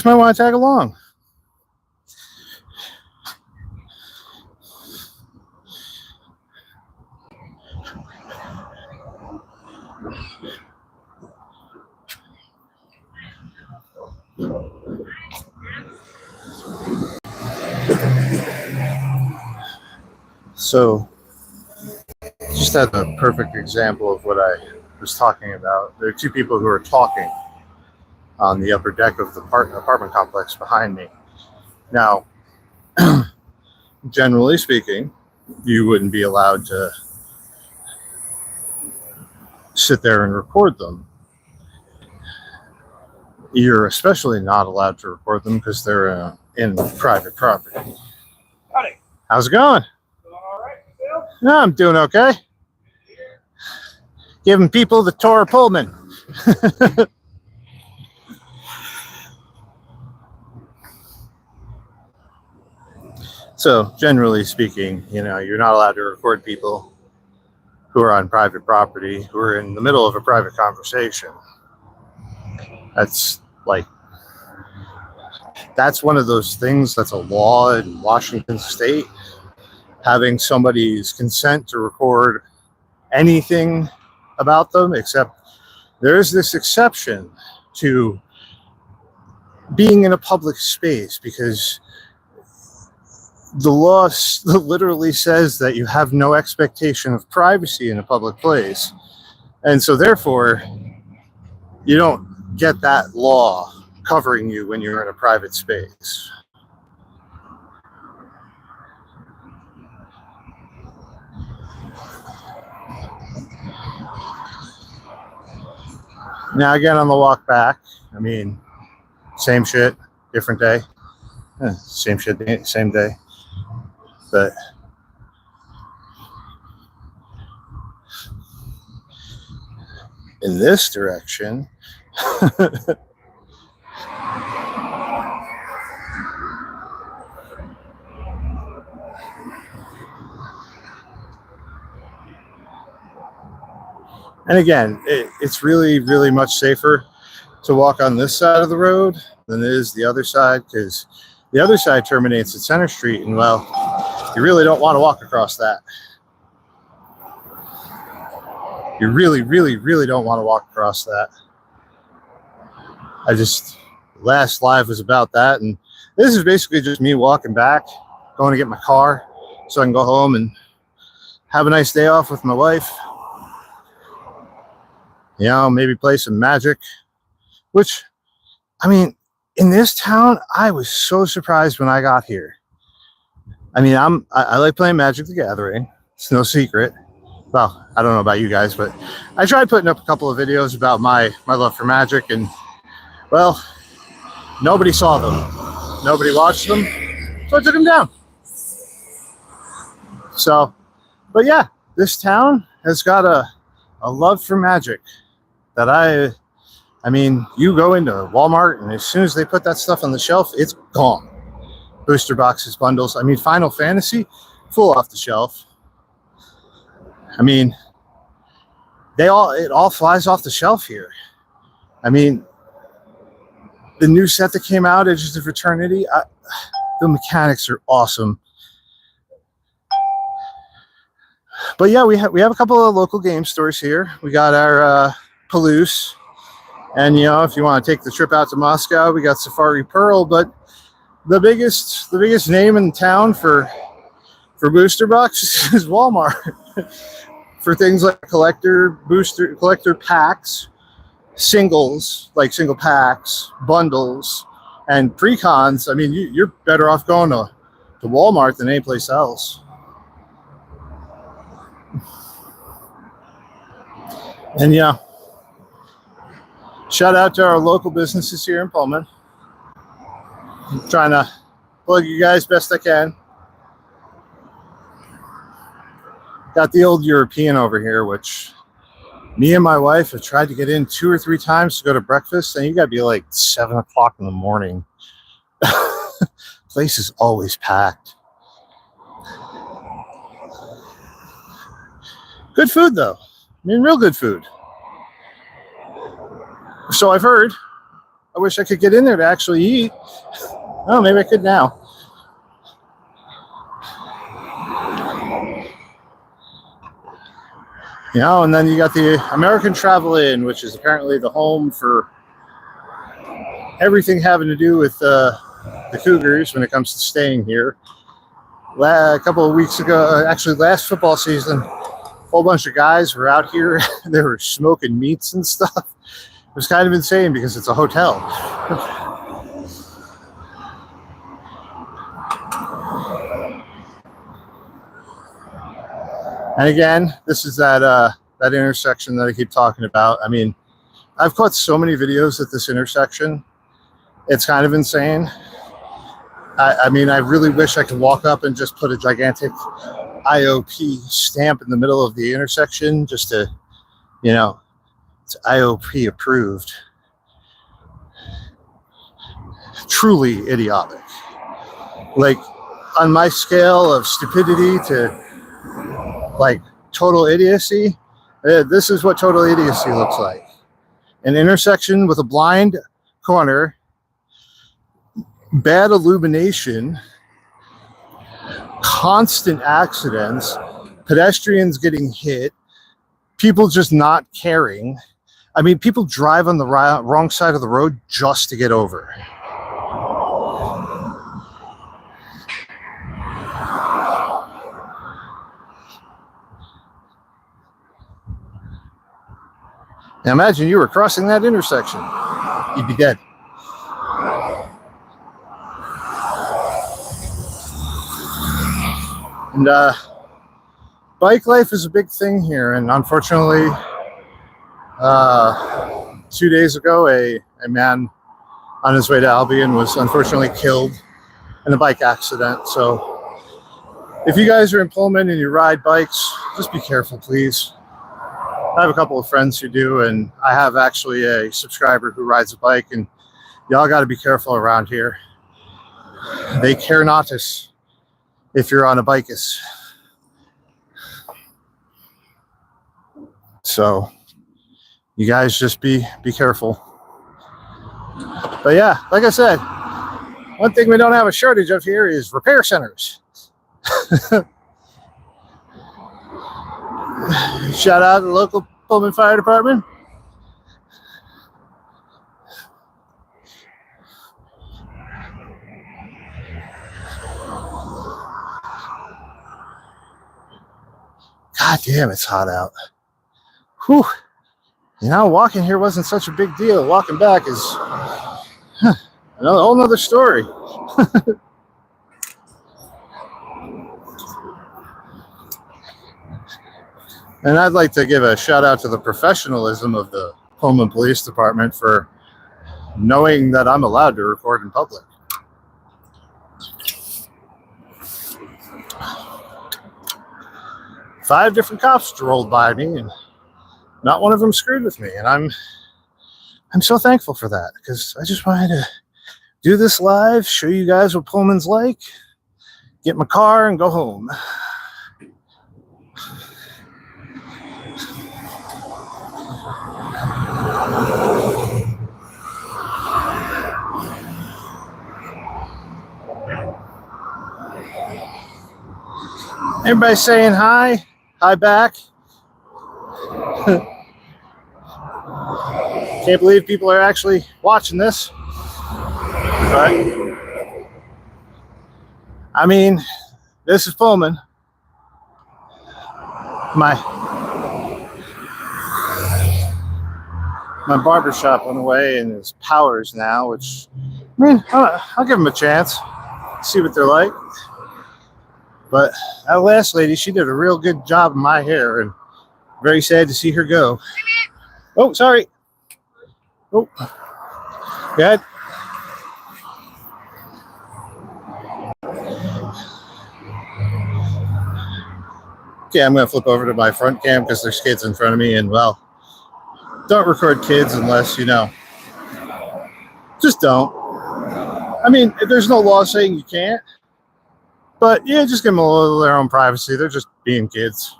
might want to tag along. So, just as a perfect example of what I was talking about, there are two people who are talking on the upper deck of the apartment complex behind me. Now, generally speaking, you wouldn't be allowed to sit there and record them. You're especially not allowed to record them because they're in private property. Howdy. How's it going? All right, Phil? No, I'm doing okay. Giving people the tour of Pullman. So, generally speaking, you know, you're not allowed to record people who are on private property, who are in the middle of a private conversation. That's one of those things that's a law in Washington State. Having somebody's consent to record anything about them, except there is this exception to being in a public space, because the law literally says that you have no expectation of privacy in a public place. And so therefore, you don't get that law covering you when you're in a private space. Now again, on the walk back, I mean, same shit, different day. Same shit, same day. But in this direction, and again, it's really, really much safer to walk on this side of the road than it is the other side, because the other side terminates at Center Street, and well, you really don't want to walk across that. You really, really, really don't want to walk across that. Last live was about that, and this is basically just me walking back, going to get my car so I can go home and have a nice day off with my wife. You know, maybe play some Magic, which, I mean, in this town, I was so surprised when I got here. I mean, I like playing Magic the Gathering. It's no secret. Well, I don't know about you guys, but I tried putting up a couple of videos about my love for Magic, and, well, nobody saw them. Nobody watched them, so I took them down. So, but yeah, this town has got a love for Magic that I mean, you go into Walmart, and as soon as they put that stuff on the shelf, it's gone. Booster boxes, bundles. I mean, Final Fantasy, full off the shelf. I mean, it all flies off the shelf here. I mean, the new set that came out, Edges of Eternity, the mechanics are awesome. But yeah, we have a couple of local game stores here. We got our Palouse. And, you know, if you want to take the trip out to Moscow, we got Safari Pearl. But the biggest name in town for booster boxes is Walmart. For things like collector packs, singles, like single packs, bundles, and pre-cons. I mean, you're better off going to Walmart than any place else. And yeah, shout out to our local businesses here in Pullman. I'm trying to plug you guys best I can. Got the old European over here, which me and my wife have tried to get in 2 or 3 times to go to breakfast, and you gotta be like 7 o'clock in the morning. Place is always packed. Good food though. I mean, real good food. So I've heard I wish I could get in there to actually eat. Oh, maybe I could now. You know, and then you got the American Travel Inn, which is apparently the home for everything having to do with the Cougars when it comes to staying here. A couple of weeks ago, actually last football season, a whole bunch of guys were out here. They were smoking meats and stuff. It was kind of insane because it's a hotel. And again, this is that intersection that I keep talking about. I mean, I've caught so many videos at this intersection. It's kind of insane. I mean, I really wish I could walk up and just put a gigantic IOP stamp in the middle of the intersection just to, you know, it's IOP approved. Truly idiotic. Like, on my scale of stupidity to, like, total idiocy, this is what total idiocy looks like. An intersection with a blind corner, bad illumination, constant accidents, pedestrians getting hit, people just not caring. I mean, people drive on the wrong side of the road just to get over. Now imagine you were crossing that intersection. You'd be dead. And bike life is a big thing here. And unfortunately, 2 days ago, a man on his way to Albion was unfortunately killed in a bike accident. So if you guys are in Pullman and you ride bikes, just be careful, please. I have a couple of friends who do, and I have actually a subscriber who rides a bike, and y'all got to be careful around here. They care not us if you're on a bikes. So you guys just be careful. But yeah, like I said, one thing we don't have a shortage of here is repair centers. Shout out to the local Pullman Fire Department. God damn, it's hot out. Whew. You know, walking here wasn't such a big deal. Walking back is a whole nother story. And I'd like to give a shout out to the professionalism of the Pullman Police Department for knowing that I'm allowed to record in public. Five different cops rolled by me, and not one of them screwed with me. And I'm so thankful for that, because I just wanted to do this live, show you guys what Pullman's like, get in my car, and go home. Everybody saying hi. Hi back. Can't believe people are actually watching this. But I mean, this is Pullman. My barbershop went away and it's Powers now, which, I mean, I'll give them a chance. See what they're like. But that last lady, she did a real good job of my hair, and very sad to see her go. Oh, sorry. Oh, go ahead. Okay, I'm going to flip over to my front cam because there's kids in front of me, and well, don't record kids unless, you know, just don't. I mean, there's no law saying you can't. But yeah, just give them a little of their own privacy. They're just being kids.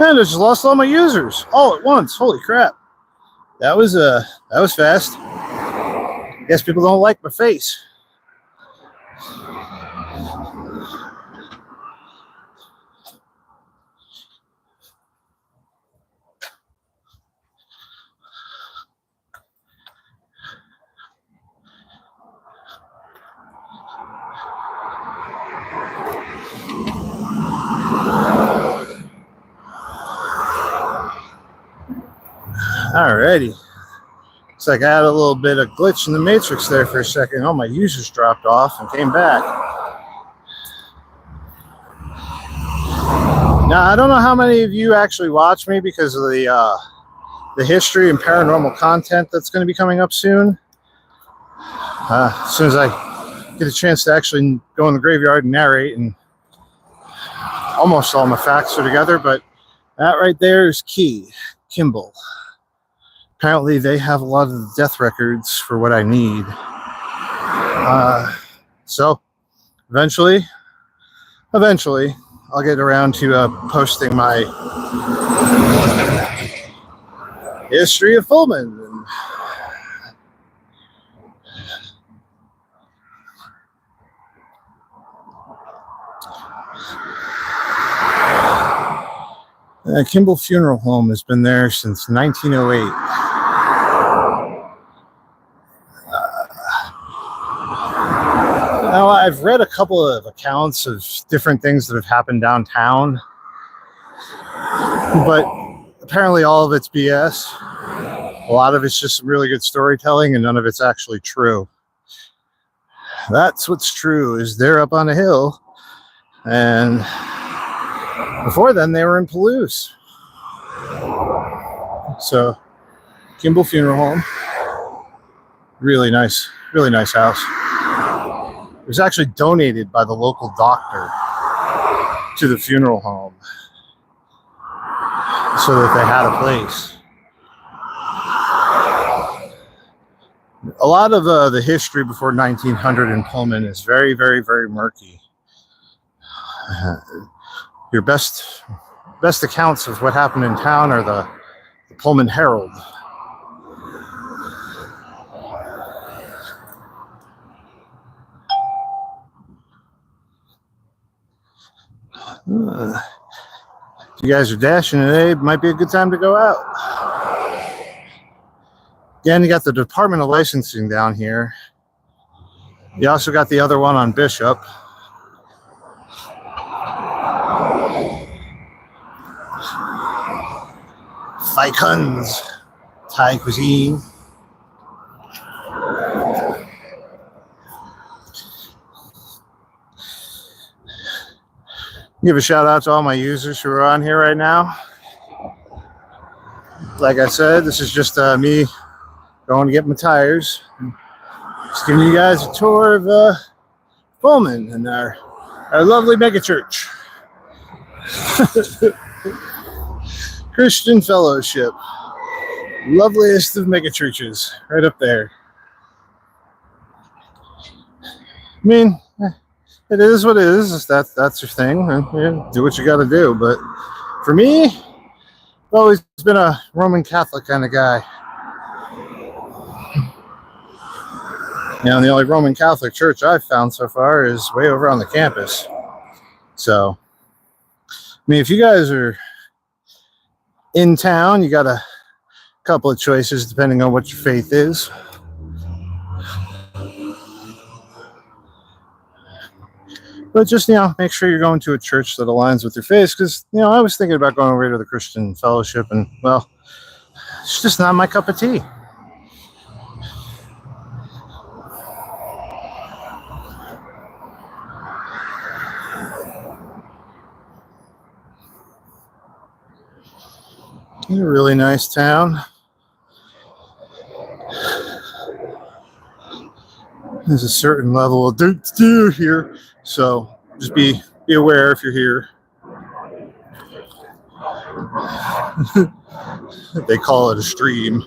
And I just lost all my users all at once. Holy crap. That was fast. Guess people don't like my face. Alrighty. Looks like I had a little bit of glitch in the matrix there for a second. All my users dropped off and came back. Now, I don't know how many of you actually watch me because of the history and paranormal content that's going to be coming up soon. As soon as I get a chance to actually go in the graveyard and narrate, and almost all my facts are together, but that right there is key. Kimball. Apparently, they have a lot of the death records for what I need. So, eventually, I'll get around to posting my history of Pullman. Kimball Funeral Home has been there since 1908. Now, I've read a couple of accounts of different things that have happened downtown, but apparently all of it's BS. A lot of it's just some really good storytelling, and none of it's actually true. That's what's true, is they're up on a hill, and before then they were in Palouse. So, Kimball Funeral Home, really nice house. It was actually donated by the local doctor to the funeral home so that they had a place. A lot of the history before 1900 in Pullman is very, very, very murky. Your best accounts of what happened in town are the Pullman Herald. If you guys are dashing today, it might be a good time to go out. Again, you got the Department of Licensing down here. You also got the other one on Bishop. Thai Kuns, Thai cuisine. Give a shout out to all my users who are on here right now. Like I said, this is just me going to get my tires. Just giving you guys a tour of Pullman and our lovely megachurch. Christian Fellowship. Loveliest of megachurches. Right up there. I mean, it is what it is. That's your thing. Do what you got to do. But for me, I've always been a Roman Catholic kind of guy. And the only Roman Catholic church I've found so far is way over on the campus. So, I mean, if you guys are in town, you got a couple of choices depending on what your faith is. But just, make sure you're going to a church that aligns with your faith. Because, I was thinking about going over to the Christian Fellowship, and, well, it's just not my cup of tea. It's a really nice town. There's a certain level of do here. So just be aware if you're here. They call it a stream.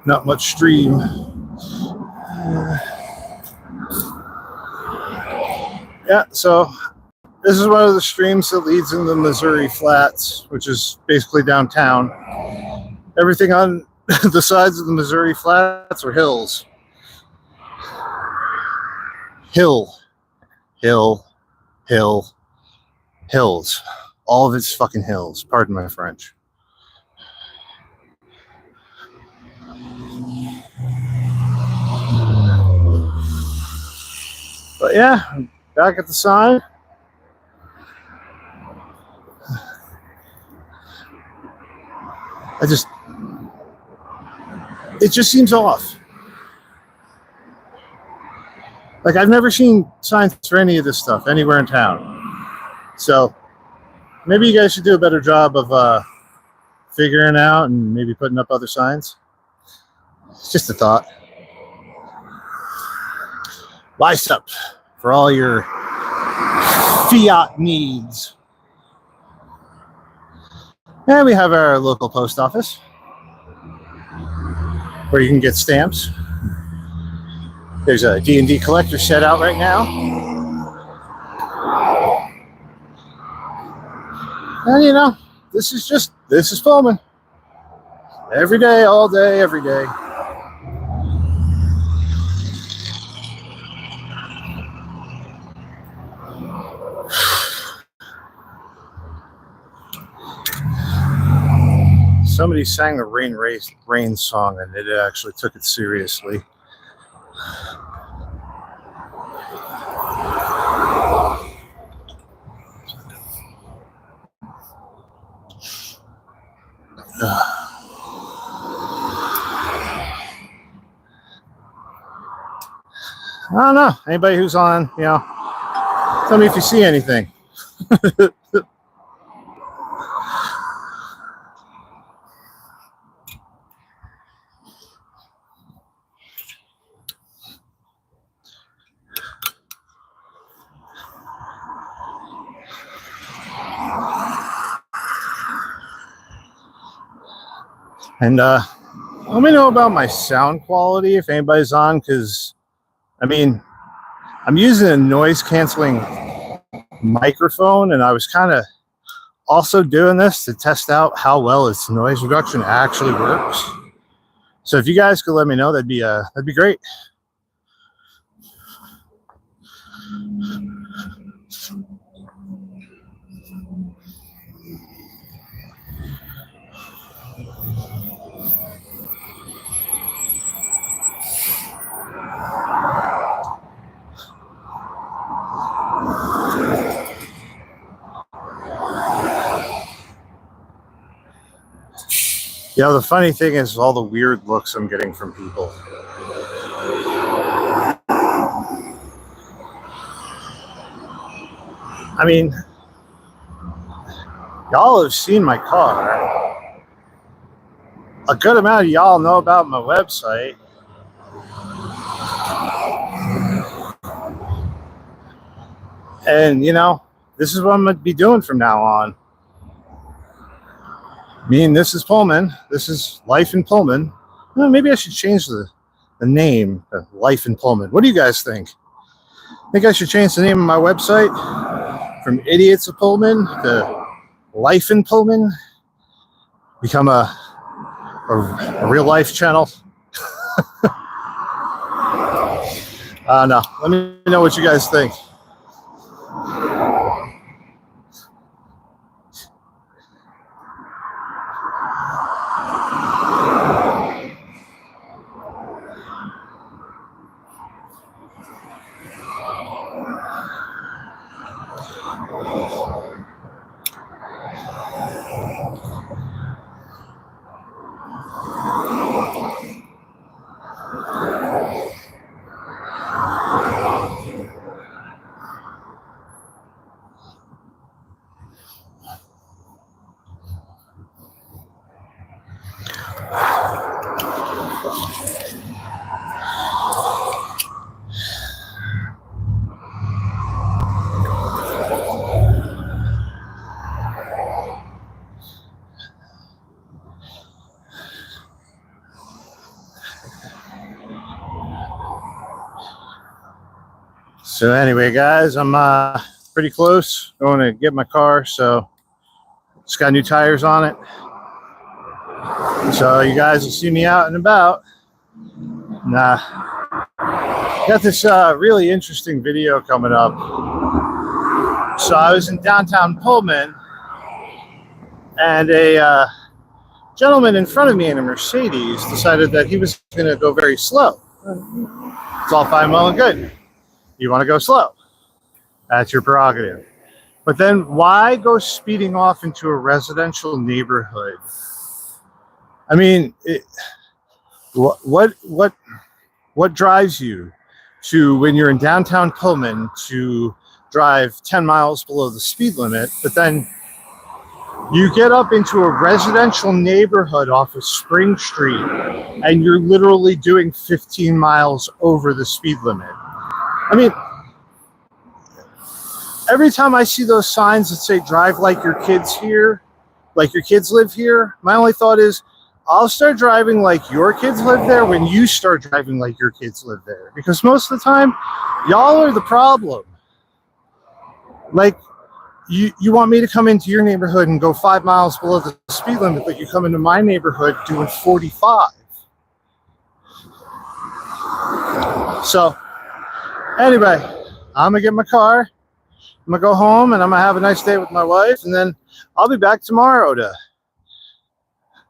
Not much stream. Yeah, so This is one of the streams that leads into the Missouri Flats, which is basically downtown. Everything on the sides of the Missouri Flats are hills. Hill, hill, hill, hills. All of it's fucking hills. Pardon my French. But yeah, back at the sign. It just seems off. Like, I've never seen signs for any of this stuff anywhere in town. So maybe you guys should do a better job of figuring out and maybe putting up other signs. It's just a thought. Bicep for all your fiat needs. And we have our local post office where you can get stamps. There's a D&D collector set out right now. And you know, this is Pullman. Every day, all day, every day. Somebody sang the Rain song and it actually took it seriously. I don't know. Anybody who's on, you know, tell me if you see anything. And let me know about my sound quality if anybody's on, because I mean, I'm using a noise canceling microphone, and I was kind of also doing this to test out how well its noise reduction actually works. So if you guys could let me know, that'd be great. You know, the funny thing is all the weird looks I'm getting from people. I mean, y'all have seen my car. A good amount of y'all know about my website. And, you know, this is what I'm going to be doing from now on. This is Pullman. This is Life in Pullman. Well, maybe I should change the name of Life in Pullman. What do you guys think? Think I should change the name of my website from Idiots of Pullman to Life in Pullman? Become a real life channel? No. Let me know what you guys think. So anyway, guys, I'm pretty close. Going to get my car, so it's got new tires on it. So you guys will see me out and about. Got this really interesting video coming up. So I was in downtown Pullman, and a gentleman in front of me in a Mercedes decided that he was going to go very slow. It's all fine, well, and good. You want to go slow. That's your prerogative. But then why go speeding off into a residential neighborhood? I mean, what drives you to, when you're in downtown Pullman, to drive 10 miles below the speed limit, but then you get up into a residential neighborhood off of Spring Street and you're literally doing 15 miles over the speed limit? I mean, every time I see those signs that say drive like your kids here, like your kids live here, my only thought is, I'll start driving like your kids live there when you start driving like your kids live there. Because most of the time, y'all are the problem. Like, you want me to come into your neighborhood and go 5 miles below the speed limit, but you come into my neighborhood doing 45. So, anyway, I'm going to get my car. I'm going to go home and I'm going to have a nice day with my wife. And then I'll be back tomorrow to,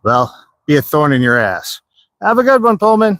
well, be a thorn in your ass. Have a good one, Pullman.